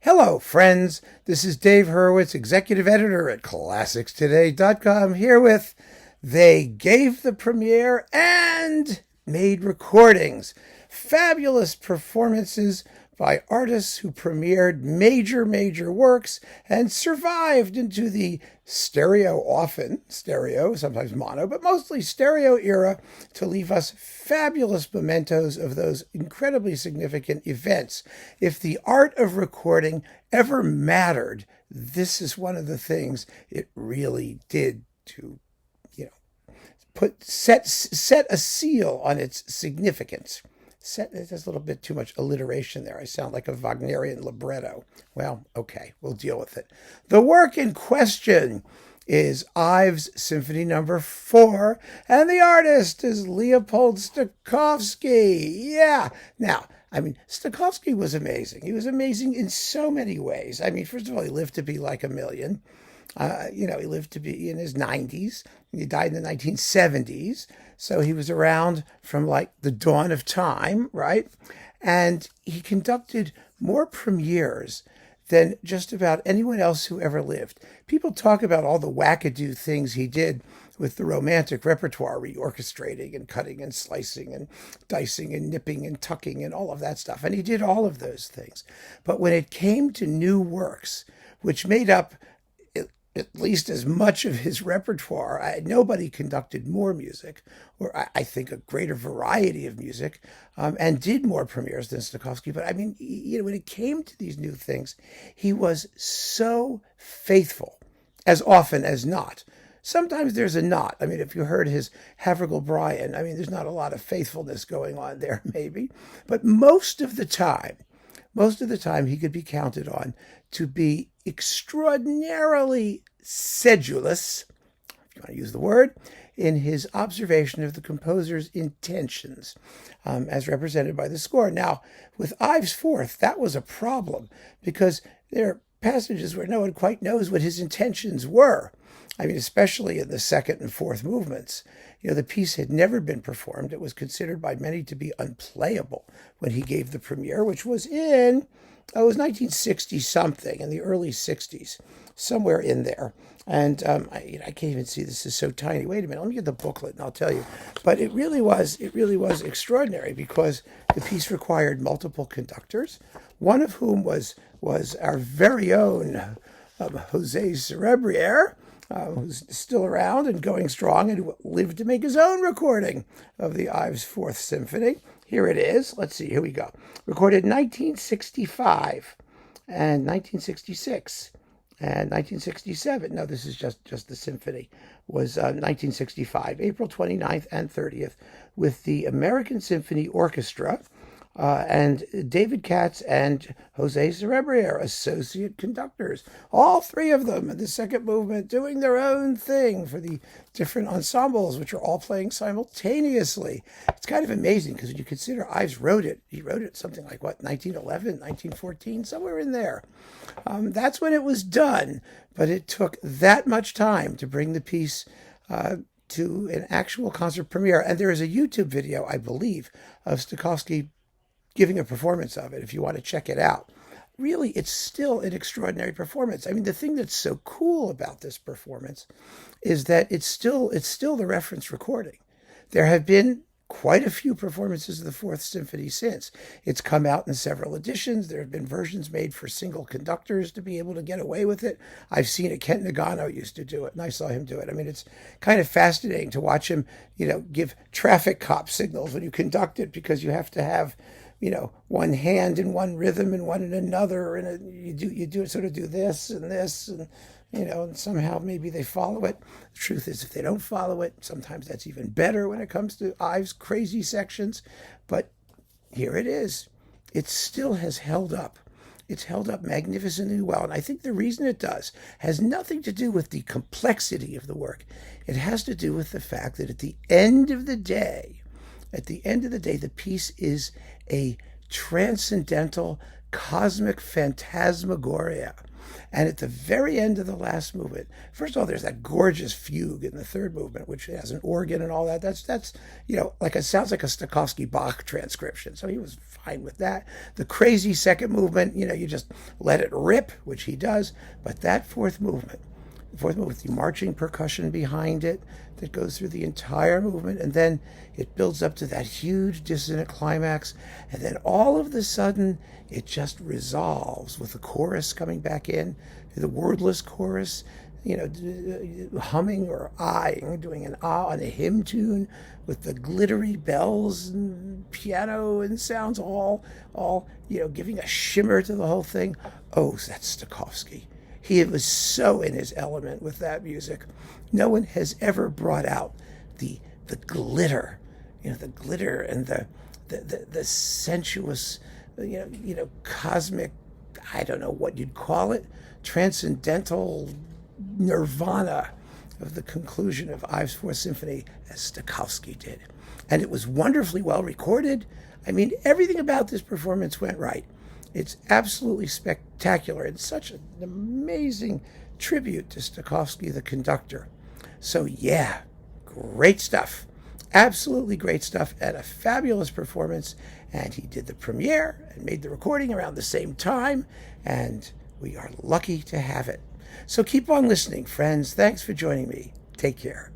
Hello, friends. This is Dave Hurwitz, executive editor at ClassicsToday.com, here with They Gave the Premiere and Made Recordings. Fabulous performances by artists who premiered major works and survived into the often stereo, sometimes mono, but mostly stereo era to leave us fabulous mementos of those incredibly significant events. If the art of recording ever mattered, this is one of the things it really did to, set a seal on its significance. There's a little bit too much alliteration there. I sound like a Wagnerian libretto. Well, okay, we'll deal with it. The work in question is Ives Symphony No. 4, and the artist is Leopold Stokowski. Yeah. Now, Stokowski was amazing. He was amazing in so many ways. First of all, he lived to be like a million. He lived to be in his 90s. He died in the 1970s. So he was around from like the dawn of time, right? And he conducted more premieres than just about anyone else who ever lived. People talk about all the wackadoo things he did with the romantic repertoire, reorchestrating and cutting and slicing and dicing and nipping and tucking and all of that stuff. And he did all of those things. But when it came to new works, which made up at least as much of his repertoire, nobody conducted more music, or I think a greater variety of music, and did more premieres than Stokowski. But when it came to these new things, he was so faithful, as often as not. Sometimes there's a not. If you heard his Havergal Brian, there's not a lot of faithfulness going on there, maybe. But most of the time, he could be counted on to be extraordinarily sedulous, if you want to use the word, in his observation of the composer's intentions, as represented by the score. Now, with Ives' Fourth, that was a problem, because there are passages where no one quite knows what his intentions were. Especially in the second and fourth movements. The piece had never been performed. It was considered by many to be unplayable when he gave the premiere, which was it was 1960-something, in the early 60s, somewhere in there. And I can't even see, this is so tiny. Wait a minute, let me get the booklet and I'll tell you. But it really was extraordinary, because the piece required multiple conductors, one of whom was our very own Jose Cerebriere, who's still around and going strong and who lived to make his own recording of the Ives Fourth Symphony. Here it is. Let's see. Here we go. Recorded in 1965 and 1966 and 1967. No, this is just the symphony. Was 1965, April 29th and 30th, with the American Symphony Orchestra, and David Katz and Jose Cerebriere, associate conductors. All three of them in the second movement doing their own thing for the different ensembles, which are all playing simultaneously. It's kind of amazing, because when you consider Ives wrote it, he wrote it something like, 1911, 1914, somewhere in there. That's when it was done, but it took that much time to bring the piece to an actual concert premiere. And there is a YouTube video, I believe, of Stokowski giving a performance of it, if you want to check it out. Really, it's still an extraordinary performance. The thing that's so cool about this performance is that it's still the reference recording. There have been quite a few performances of the Fourth Symphony since. It's come out in several editions. There have been versions made for single conductors to be able to get away with it. I've seen it. Kent Nagano used to do it, and I saw him do it. It's kind of fascinating to watch him, give traffic cop signals when you conduct it, because you have to have one hand in one rhythm and one in another, and you do sort of do this and this, and and somehow maybe they follow it. The truth is, if they don't follow it, sometimes that's even better when it comes to Ives' crazy sections. But here it is. It still has held up. It's held up magnificently well. And I think the reason it does has nothing to do with the complexity of the work. It has to do with the fact that at the end of the day, the piece is a transcendental, cosmic phantasmagoria. And at the very end of the last movement, first of all, there's that gorgeous fugue in the third movement, which has an organ and all that. That's like it sounds like a Stokowski Bach transcription. So he was fine with that. The crazy second movement, you just let it rip, which he does. But that fourth movement with the marching percussion behind it that goes through the entire movement, and then it builds up to that huge dissonant climax, and then all of a sudden it just resolves with the chorus coming back in, the wordless chorus, humming or eyeing, doing an ah on a hymn tune with the glittery bells and piano and sounds all giving a shimmer to the whole thing. Oh, that's Stokowski. He was so in his element with that music. No one has ever brought out the glitter, the glitter and the sensuous, cosmic, I don't know what you'd call it, transcendental nirvana of the conclusion of Ives' Fourth Symphony as Stokowski did. And it was wonderfully well recorded. I mean, everything about this performance went right. It's absolutely spectacular and such an amazing tribute to Stokowski, the conductor. So yeah, great stuff. Absolutely great stuff and a fabulous performance. And he did the premiere and made the recording around the same time. And we are lucky to have it. So keep on listening, friends. Thanks for joining me. Take care.